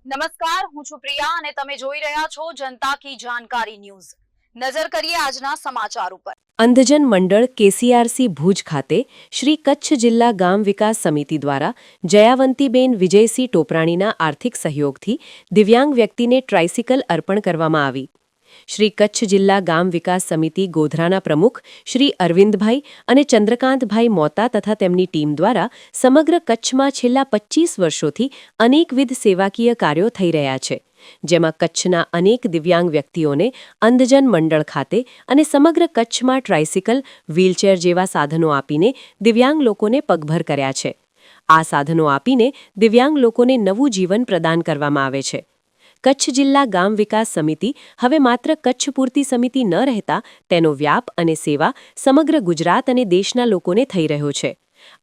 નમસ્કાર, હું છું પ્રિયા અને તમે જોઈ રહ્યા છો જનતા કી જાણકારી ન્યૂઝ। નજર કરીએ આજના સમાચાર ઉપર। અંધજન મંડળ કેસીઆરસી ભુજ ખાતે શ્રી કચ્છ જિલ્લા ગામ વિકાસ સમિતિ દ્વારા જયાવંતીબેન વિજયસિંહ ટોપરાણીના આર્થિક સહયોગથી દિવ્યાંગ વ્યક્તિને ટ્રાઇસિકલ અર્પણ કરવામાં આવી। શ્રી કચ્છ જિલ્લા ગામ વિકાસ સમિતિ ગોધરાના પ્રમુખ શ્રી અરવિંદભાઈ અને ચંદ્રકાંતભાઈ મોતા તથા તેમની ટીમ દ્વારા સમગ્ર કચ્છમાં છેલ્લા 25 વર્ષોથી અનેકવિધ સેવાકીય કાર્યો થઈ રહ્યા છે, જેમાં કચ્છના અનેક દિવ્યાંગ વ્યક્તિઓને અંધજન મંડળ ખાતે અને સમગ્ર કચ્છમાં ટ્રાઇસિકલ, વ્હીલચેર જેવા સાધનો આપીને દિવ્યાંગ લોકોને પગભર કર્યા છે। આ સાધનો આપીને દિવ્યાંગ લોકોને નવું જીવન પ્રદાન કરવામાં આવે છે। કચ્છ જિલ્લા ગામ વિકાસ સમિતિ હવે માત્ર કચ્છ પૂરતી સમિતિ ન રહેતા તેનો વ્યાપ અને સેવા સમગ્ર ગુજરાત અને દેશના લોકોને થઈ રહ્યો છે।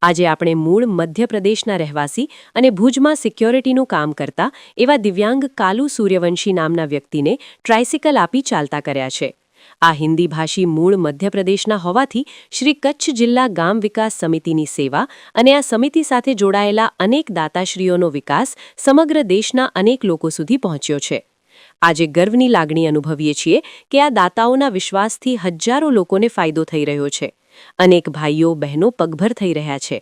આજે આપણે મૂળ મધ્યપ્રદેશના રહેવાસી અને ભુજમાં સિક્યોરિટીનું કામ કરતા એવા દિવ્યાંગ કાલુ સૂર્યવંશી નામના વ્યક્તિને ટ્રાઇસિકલ આપી ચાલતા કર્યા છે। આ હિન્દી ભાષી મૂળ મધ્યપ્રદેશના હોવાથી શ્રી કચ્છ જિલ્લા ગામ વિકાસ સમિતિની સેવા અને આ સમિતિ સાથે જોડાયેલા અનેક દાતાશ્રીઓનો વિકાસ સમગ્ર દેશના અનેક લોકો સુધી પહોંચ્યો છે। આજે ગર્વની લાગણી અનુભવીએ છીએ કે આ દાતાઓના વિશ્વાસથી હજારો લોકોને ફાયદો થઈ રહ્યો છે। અનેક ભાઈઓ બહેનો પગભર થઈ રહ્યા છે।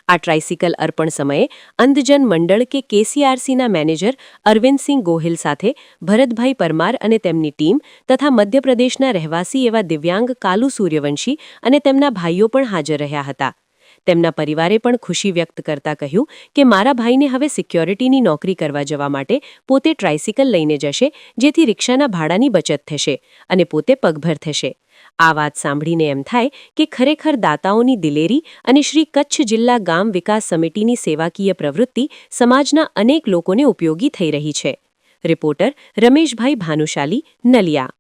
આ ટ્રાઇસિકલ અર્પણ સમયે અંધજન મંડળ કે કેસીઆરસીના મેનેજર અરવિંદસિંહ ગોહિલ સાથે ભરતભાઈ પરમાર અને તેમની ટીમ તથા મધ્યપ્રદેશના રહેવાસી એવા દિવ્યાંગ કાલુ સૂર્યવંશી અને તેમના ભાઈઓ પણ હાજર રહ્યા હતા। તેમના પરિવારે પણ ખુશી વ્યક્ત કરતા કહ્યું કે મારા ભાઈને હવે સિક્યોરિટીની નોકરી કરવા જવા માટે પોતે ટ્રાઇસિકલ લઈને જશે, જેથી રિક્ષાના ભાડાની બચત થશે અને પોતે પગભર થશે। આ વાત સાંભળીને એમ થાય કે ખરેખર દાતાઓની દિલેરી અને શ્રી કચ્છ જિલ્લા ગામ વિકાસ સમિતિની સેવાકીય પ્રવૃત્તિ સમાજના અનેક લોકોને ઉપયોગી થઈ રહી છે। રિપોર્ટર રમેશભાઈ ભાનુશાલી, નલિયા।